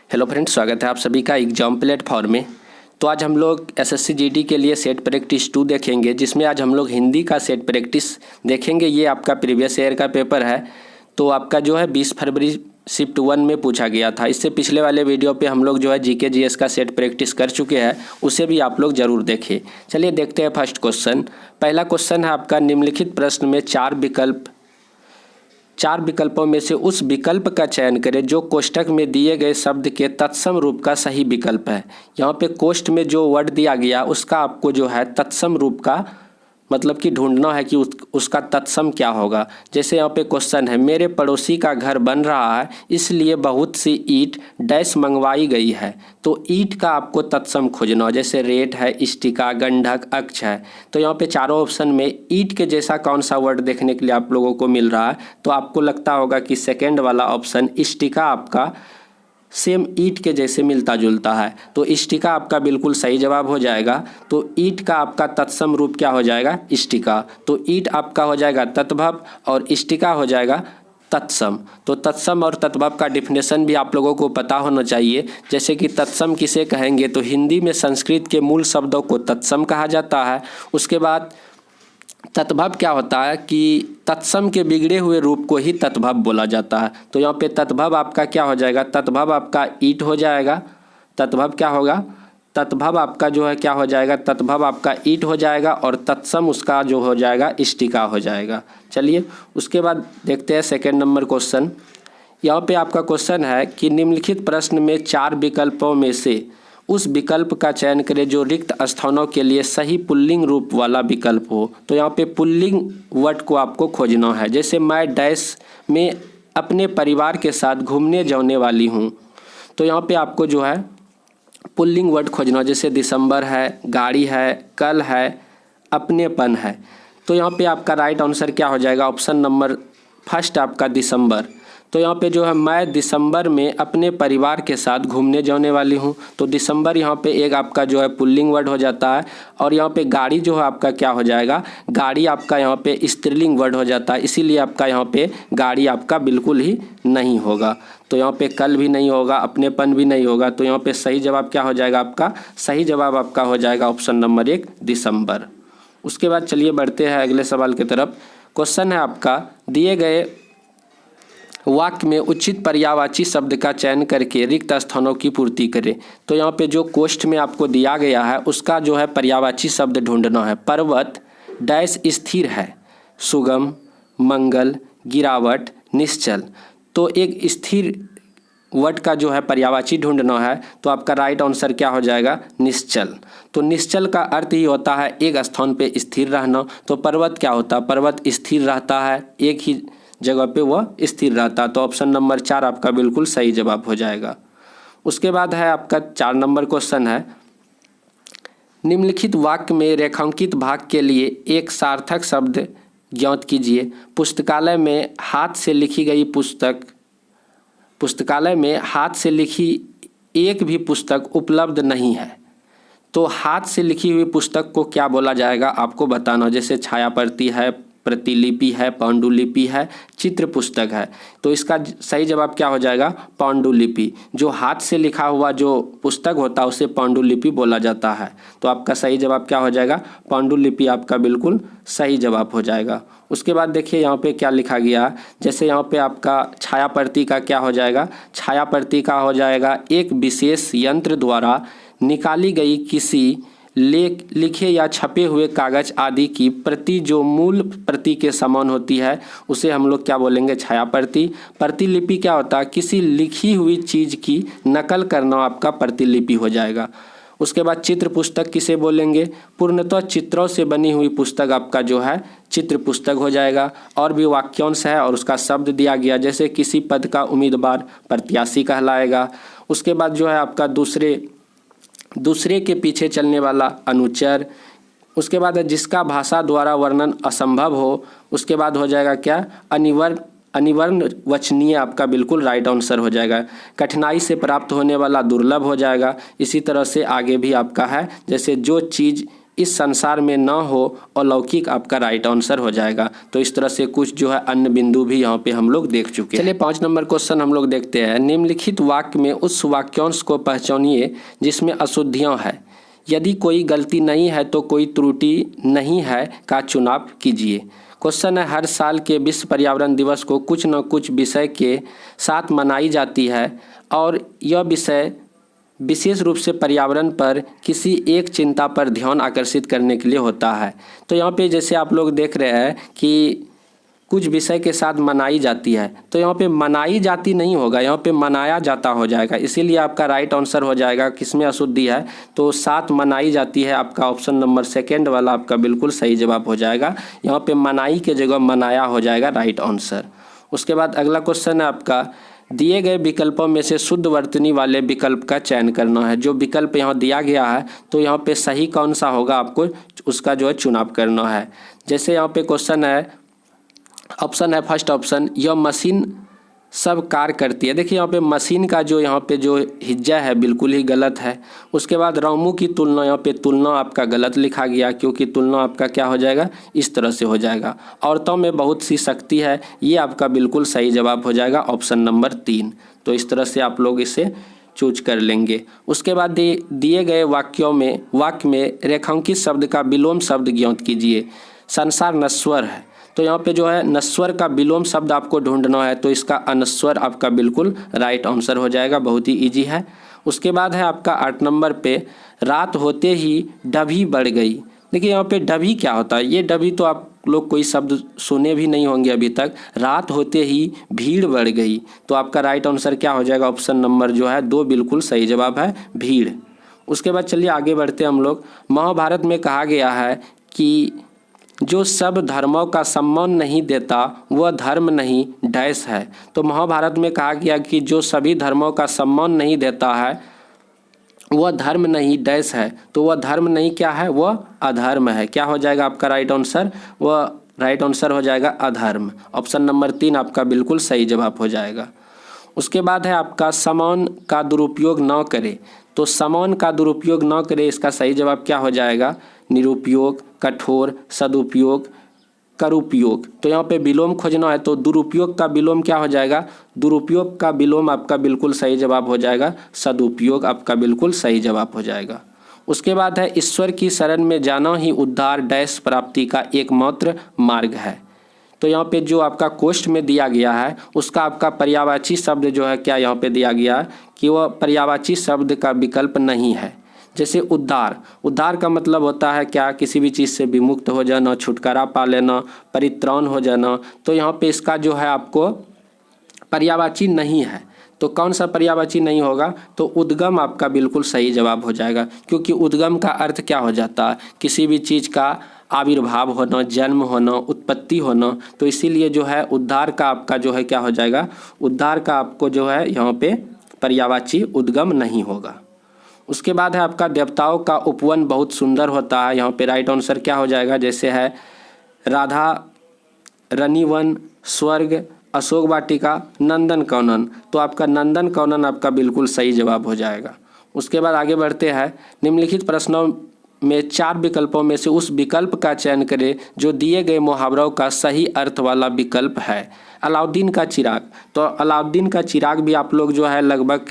Hello friends, स्वागत है आप सभी का एग्जाम प्लेटफॉर्म में। तो आज हम लोग एसएससी जीडी के लिए सेट प्रैक्टिस 2 देखेंगे, जिसमें आज हम लोग हिंदी का सेट प्रैक्टिस देखेंगे। ये आपका प्रीवियस ईयर का पेपर है। तो आपका जो है 20 फरवरी शिफ्ट 1 में पूछा गया था। इससे पिछले वाले वीडियो पे हम लोग जो है जीके जीएस का सेट प्रैक्टिस कर चुके हैं, उसे भी आप लोग ज़रूर देखें। चलिए देखते हैं फर्स्ट क्वेश्चन। पहला क्वेश्चन है आपका, निम्नलिखित प्रश्न में चार विकल्पों में से उस विकल्प का चयन करें जो कोष्ठक में दिए गए शब्द के तत्सम रूप का सही विकल्प है। यहाँ पे कोष्ठ में जो वर्ड दिया गया उसका आपको जो है तत्सम रूप का मतलब कि ढूंढना है कि उसका तत्सम क्या होगा। जैसे यहाँ पे क्वेश्चन है, मेरे पड़ोसी का घर बन रहा है इसलिए बहुत सी ईंट डैश मंगवाई गई है। तो ईंट का आपको तत्सम खोजना हो, जैसे रेत है, इष्टिका, गंधक, अक्ष है। तो यहाँ पे चारों ऑप्शन में ईंट के जैसा कौन सा वर्ड देखने के लिए आप लोगों को मिल रहा है, तो आपको लगता होगा कि सेकेंड वाला ऑप्शन इष्टिका आपका सेम ईंट के जैसे मिलता जुलता है। तो इष्टिका आपका बिल्कुल सही जवाब हो जाएगा। तो ईंट का आपका तत्सम रूप क्या हो जाएगा? इष्टिका। तो ईंट आपका हो जाएगा तत्भव और इष्टिका हो जाएगा तत्सम। तो तत्सम और तत्भव का डिफिनेशन भी आप लोगों को पता होना चाहिए। जैसे कि तत्सम किसे कहेंगे, तो हिंदी में संस्कृत के मूल शब्दों को तत्सम कहा जाता है। उसके बाद तत्भव क्या होता है कि तत्सम के बिगड़े हुए रूप को ही तत्भव बोला जाता है। तो यहाँ पे तत्भव आपका क्या हो जाएगा? तत्भव आपका ईंट हो जाएगा। तत्भव क्या होगा? तत्भव आपका जो है क्या हो जाएगा? तत्भव आपका ईंट हो जाएगा और तत्सम उसका जो हो जाएगा इष्टिका हो जाएगा। चलिए उसके बाद देखते हैं सेकेंड नंबर क्वेश्चन। यहाँ पे आपका क्वेश्चन है कि निम्नलिखित प्रश्न में 4 विकल्पों में से उस विकल्प का चयन करें जो रिक्त स्थानों के लिए सही पुल्लिंग रूप वाला विकल्प हो। तो यहाँ पे पुल्लिंग वर्ड को आपको खोजना है। जैसे मैं डैश में अपने परिवार के साथ घूमने जाने वाली हूँ। तो यहाँ पे आपको जो है पुल्लिंग वर्ड खोजना, जैसे दिसंबर है, गाड़ी है, कल है, अपनेपन है। तो यहाँ पे आपका राइट आंसर क्या हो जाएगा? ऑप्शन नंबर फर्स्ट आपका दिसंबर। तो यहाँ पे जो है मैं दिसंबर में अपने परिवार के साथ घूमने जाने वाली हूँ। तो दिसंबर यहाँ पे एक आपका जो है पुल्लिंग वर्ड हो जाता है। और यहाँ पे गाड़ी जो है आपका क्या हो जाएगा? गाड़ी आपका यहाँ पे स्त्रीलिंग वर्ड हो जाता है, इसीलिए आपका यहाँ पे गाड़ी आपका बिल्कुल ही नहीं होगा। तो यहाँ पे कल भी नहीं होगा, अपनेपन भी नहीं होगा। तो यहाँ पे सही जवाब क्या हो जाएगा? आपका सही जवाब आपका हो जाएगा ऑप्शन नंबर 1 दिसंबर। उसके बाद चलिए बढ़ते हैं अगले सवाल की तरफ। क्वेश्चन है आपका, दिए गए वाक्य में उचित पर्यायवाची शब्द का चयन करके रिक्त स्थानों की पूर्ति करें। तो यहाँ पे जो कोष्ठ में आपको दिया गया है उसका जो है पर्यायवाची शब्द ढूंढना है। पर्वत डैश स्थिर है, सुगम, मंगल, गिरावट, निश्चल। तो एक स्थिर वर्ड का जो है पर्यायवाची ढूंढना है। तो आपका राइट आंसर क्या हो जाएगा? निश्चल। तो निश्चल का अर्थ ही होता है एक स्थान पे स्थिर रहना। तो पर्वत क्या होता है? पर्वत स्थिर रहता है, एक ही जगह पे वह स्थिर रहता। तो ऑप्शन नंबर 4 आपका बिल्कुल सही जवाब हो जाएगा। उसके बाद है आपका 4 नंबर क्वेश्चन है, निम्नलिखित वाक्य में रेखांकित भाग के लिए एक सार्थक शब्द ज्ञात कीजिए। पुस्तकालय में हाथ से लिखी एक भी पुस्तक उपलब्ध नहीं है। तो हाथ से लिखी हुई पुस्तक को क्या बोला जाएगा आपको बताना। जैसे छायाप्रति है, प्रतिलिपि है, पांडुलिपि है, चित्र पुस्तक है। तो इसका सही जवाब क्या हो जाएगा? पांडुलिपि। जो हाथ से लिखा हुआ जो पुस्तक होता है उसे पांडुलिपि बोला जाता है। तो आपका सही जवाब क्या हो जाएगा? पांडुलिपि आपका बिल्कुल सही जवाब हो जाएगा। उसके बाद देखिए यहाँ पे क्या लिखा गया। जैसे यहाँ पे आपका छायाप्रति का क्या हो जाएगा? छायाप्रति का हो जाएगा एक विशेष यंत्र द्वारा निकाली गई किसी लिखे या छपे हुए कागज आदि की प्रति जो मूल प्रति के समान होती है उसे हम लोग क्या बोलेंगे? छायाप्रति। प्रतिलिपि क्या होता है? किसी लिखी हुई चीज़ की नकल करना आपका प्रतिलिपि हो जाएगा। उसके बाद चित्र पुस्तक किसे बोलेंगे? पूर्णतः चित्रों से बनी हुई पुस्तक आपका जो है चित्र पुस्तक हो जाएगा। और भी वाक्यांश है और उसका शब्द दिया गया, जैसे किसी पद का उम्मीदवार प्रत्याशी कहलाएगा। उसके बाद जो है आपका दूसरे के पीछे चलने वाला अनुचर। उसके बाद जिसका भाषा द्वारा वर्णन असंभव हो। उसके बाद हो जाएगा क्या? अनिवर्ण वचनीय आपका बिल्कुल राइट आंसर हो जाएगा। कठिनाई से प्राप्त होने वाला दुर्लभ हो जाएगा। इसी तरह से आगे भी आपका है, जैसे जो चीज़ इस संसार में न हो अलौकिक आपका राइट आंसर हो जाएगा। तो इस तरह से कुछ जो है अन्य बिंदु भी यहाँ पे हम लोग देख चुके हैं। चलिए 5 नंबर क्वेश्चन हम लोग देखते हैं। निम्नलिखित वाक्य में उस वाक्यांश को पहचानिए जिसमें अशुद्धियाँ हैं। यदि कोई गलती नहीं है तो कोई त्रुटि नहीं है का चुनाव कीजिए। क्वेश्चन है, हर साल के विश्व पर्यावरण दिवस को कुछ न कुछ विषय के साथ मनाई जाती है और यह विषय विशेष रूप से पर्यावरण पर किसी एक चिंता पर ध्यान आकर्षित करने के लिए होता है। तो यहाँ पे जैसे आप लोग देख रहे हैं कि कुछ विषय के साथ मनाई जाती है, तो यहाँ पे मनाई जाती नहीं होगा, यहाँ पे मनाया जाता हो जाएगा। इसीलिए आपका राइट आंसर हो जाएगा किसमें अशुद्धि है, तो साथ मनाई जाती है। आपका ऑप्शन नंबर सेकेंड वाला आपका बिल्कुल सही जवाब हो जाएगा। यहाँ पे मनाई के जगह मनाया हो जाएगा राइट आंसर। उसके बाद अगला क्वेश्चन है आपका, दिए गए विकल्पों में से शुद्ध वर्तनी वाले विकल्प का चयन करना है। जो विकल्प यहाँ दिया गया है तो यहाँ पे सही कौन सा होगा आपको उसका जो है चुनाव करना है। जैसे यहाँ पे क्वेश्चन है, ऑप्शन है फर्स्ट ऑप्शन, यह मशीन सब कार्य करती है। देखिए यहाँ पे मशीन का जो यहाँ पे जो हिज्जा है बिल्कुल ही गलत है। उसके बाद रामू की तुलना, यहाँ पे तुलना आपका गलत लिखा गया, क्योंकि तुलना आपका क्या हो जाएगा, इस तरह से हो जाएगा। औरतों में बहुत सी शक्ति है, ये आपका बिल्कुल सही जवाब हो जाएगा ऑप्शन नंबर 3। तो इस तरह से आप लोग इसे चूज कर लेंगे। उसके बाद दिए गए वाक्य में रेखांकित शब्द का विलोम शब्द ज्ञात कीजिए। संसार नश्वर है, तो यहाँ पे जो है नश्वर का विलोम शब्द आपको ढूंढना है, तो इसका अनश्वर आपका बिल्कुल राइट आंसर हो जाएगा, बहुत ही इजी है। उसके बाद है आपका 8 नंबर पे, रात होते ही डभी बढ़ गई। देखिए यहाँ पे डभी क्या होता है, ये डभी तो आप लोग कोई शब्द सुने भी नहीं होंगे अभी तक। रात होते ही भीड़ बढ़ गई, तो आपका राइट आंसर क्या हो जाएगा, ऑप्शन नंबर जो है 2 बिल्कुल सही जवाब है, भीड़। उसके बाद चलिए आगे बढ़ते हम लोग। महाभारत में कहा गया है कि जो सब धर्मों का सम्मान नहीं देता वह धर्म नहीं डैश है। तो महाभारत में कहा गया कि जो सभी धर्मों का सम्मान नहीं देता है वह धर्म नहीं डैश है। तो वह धर्म नहीं क्या है, वह अधर्म है। क्या हो जाएगा आपका राइट आंसर, वह राइट आंसर हो जाएगा अधर्म। ऑप्शन नंबर 3 आपका बिल्कुल सही जवाब हो जाएगा। उसके बाद है आपका समान का दुरुपयोग न करे। तो समान का दुरुपयोग न करे, इसका सही जवाब क्या हो जाएगा, निरुपयोग, कठोर, सदुपयोग, करुपयोग। तो यहाँ पे विलोम खोजना है, तो दुरुपयोग का विलोम क्या हो जाएगा, दुरुपयोग का विलोम आपका बिल्कुल सही जवाब हो जाएगा, सदुपयोग आपका बिल्कुल सही जवाब हो जाएगा। उसके बाद है ईश्वर की शरण में जाना ही उद्धार डैश प्राप्ति का एकमात्र मार्ग है। तो यहाँ पे जो आपका कोष्ठ में दिया गया है उसका आपका पर्यायवाची शब्द जो है क्या यहाँ पे दिया गया है कि वह पर्यायवाची शब्द का विकल्प नहीं है। जैसे उद्धार, उद्धार का मतलब होता है क्या, किसी भी चीज़ से विमुक्त हो जाना, छुटकारा पा लेना, परित्राण हो जाना। तो यहाँ पे इसका जो है आपको पर्यायवाची नहीं है। तो कौन सा पर्यायवाची नहीं होगा, तो उद्गम आपका बिल्कुल सही जवाब हो जाएगा, क्योंकि उद्गम का अर्थ क्या हो जाता है, किसी भी चीज़ का आविर्भाव होना, जन्म होना, उत्पत्ति होना। तो इसीलिए जो है उद्धार का आपका जो है क्या हो जाएगा, उद्धार का आपको जो है यहाँ पे पर्यायवाची उद्गम नहीं होगा। उसके बाद है आपका देवताओं का उपवन बहुत सुंदर होता है। यहाँ पे राइट आंसर क्या हो जाएगा, जैसे है राधा रनिवन, स्वर्ग, अशोक वाटिका, नंदन कानन। तो आपका नंदन कानन आपका बिल्कुल सही जवाब हो जाएगा। उसके बाद आगे बढ़ते हैं। निम्नलिखित प्रश्नों में 4 विकल्पों में से उस विकल्प का चयन करें जो दिए गए मुहावरों का सही अर्थ वाला विकल्प है। अलाउद्दीन का चिराग, तो अलाउद्दीन का चिराग भी आप लोग जो है लगभग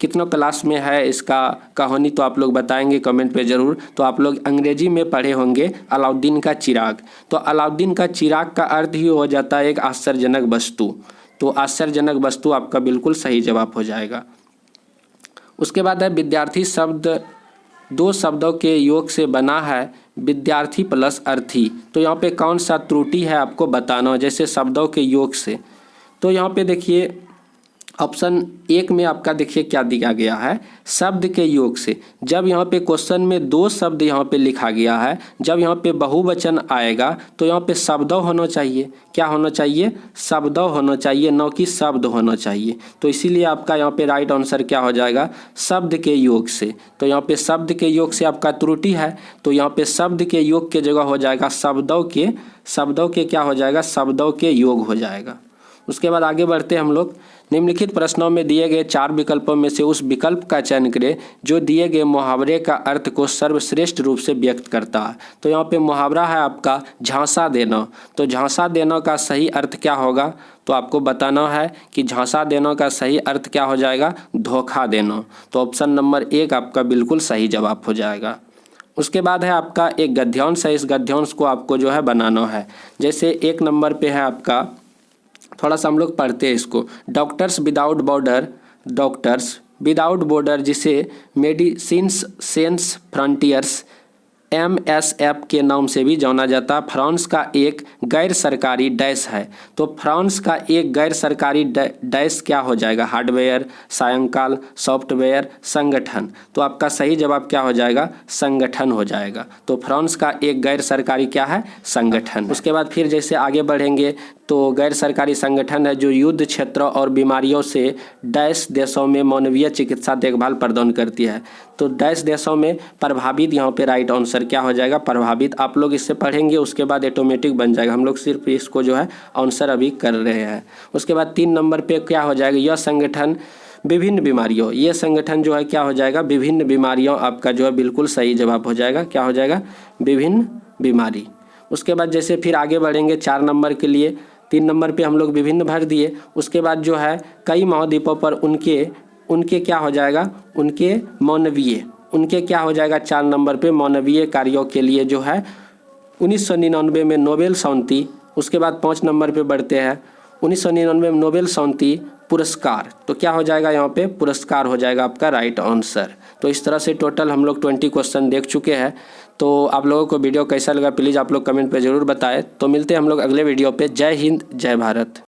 कितनों क्लास में है इसका कहानी, तो आप लोग बताएंगे कमेंट पे ज़रूर। तो आप लोग अंग्रेजी में पढ़े होंगे अलाउद्दीन का चिराग। तो अलाउद्दीन का चिराग का अर्थ ही हो जाता है एक आश्चर्यजनक वस्तु। तो आश्चर्यजनक वस्तु आपका बिल्कुल सही जवाब हो जाएगा। उसके बाद है विद्यार्थी शब्द 2 शब्दों के योग से बना है, विद्यार्थी प्लस अर्थी। तो यहाँ पे कौन सा त्रुटि है आपको बताना, जैसे शब्दों के योग से। तो यहाँ पे देखिए ऑप्शन 1 में आपका देखिए क्या दिया गया है, शब्द के योग से। जब यहाँ पे क्वेश्चन में 2 शब्द यहाँ पे लिखा गया है, जब यहाँ पे बहुवचन आएगा तो यहाँ पे शब्दों होना चाहिए। क्या होना चाहिए, शब्दों होना चाहिए, न कि शब्द होना चाहिए। तो इसीलिए आपका यहाँ पे राइट आंसर क्या हो जाएगा, शब्द के योग से। तो यहाँ पे शब्द के योग से आपका त्रुटि है, तो यहाँ पे शब्द के योग के जगह हो जाएगा शब्दों के क्या हो जाएगा, शब्दों के योग हो जाएगा। उसके बाद आगे बढ़ते हैं हम लोग। निम्नलिखित प्रश्नों में दिए गए 4 विकल्पों में से उस विकल्प का चयन करें जो दिए गए मुहावरे का अर्थ को सर्वश्रेष्ठ रूप से व्यक्त करता है। तो यहाँ पे मुहावरा है आपका झांसा देना। तो झांसा देना का सही अर्थ क्या होगा, तो आपको बताना है कि झांसा देना का सही अर्थ क्या हो जाएगा, धोखा देना। तो ऑप्शन नंबर 1 आपका बिल्कुल सही जवाब हो जाएगा। उसके बाद है आपका एक गद्यांश है, इस गद्यांश को आपको जो है बनाना है। जैसे 1 नंबर पे है आपका, थोड़ा सा हम लोग पढ़ते हैं इसको। डॉक्टर्स विदाउट बॉर्डर जिसे मेडिसिन्स सेंस फ्रंटियर्स MSF के नाम से भी जाना जाता है, फ्रांस का एक गैर सरकारी डैश है। तो फ्रांस का एक गैर सरकारी डैश क्या हो जाएगा, हार्डवेयर, सायंकाल, सॉफ्टवेयर, संगठन। तो आपका सही जवाब क्या हो जाएगा, संगठन हो जाएगा। तो फ्रांस का एक गैर सरकारी क्या है, संगठन। उसके बाद फिर जैसे आगे बढ़ेंगे तो गैर सरकारी संगठन है जो युद्ध क्षेत्रों और बीमारियों से डैश देशों में मानवीय चिकित्सा देखभाल प्रदान करती है। तो डैश देशों में प्रभावित, यहाँ पे राइट आंसर क्या हो जाएगा, प्रभावित। आप लोग इससे पढ़ेंगे उसके बाद ऑटोमेटिक बन जाएगा, हम लोग सिर्फ इसको जो है आंसर अभी कर रहे हैं। उसके बाद 3 नंबर पे क्या हो जाएगा, यह संगठन विभिन्न बीमारियों, ये संगठन जो है क्या हो जाएगा, विभिन्न बीमारियों, आपका जो है बिल्कुल सही जवाब हो जाएगा, क्या हो जाएगा, विभिन्न बीमारी। उसके बाद जैसे फिर आगे बढ़ेंगे 4 नंबर के लिए, 3 नंबर पे हम लोग विभिन्न भर दिए। उसके बाद जो है कई महाद्वीपों पर उनके क्या हो जाएगा, उनके क्या हो जाएगा, 4 नंबर पे मानवीय कार्यों के लिए जो है 1999 में नोबेल शांति। उसके बाद 5 नंबर पे बढ़ते हैं, 1999 में नोबेल शांति पुरस्कार। तो क्या हो जाएगा, यहाँ पे पुरस्कार हो जाएगा आपका राइट आंसर। तो इस तरह से टोटल हम लोग 20 क्वेश्चन देख चुके हैं। तो आप लोगों को वीडियो कैसा लगा प्लीज़ आप लोग कमेंट पे ज़रूर बताएं। तो मिलते हैं हम लोग अगले वीडियो पे। जय हिंद, जय भारत।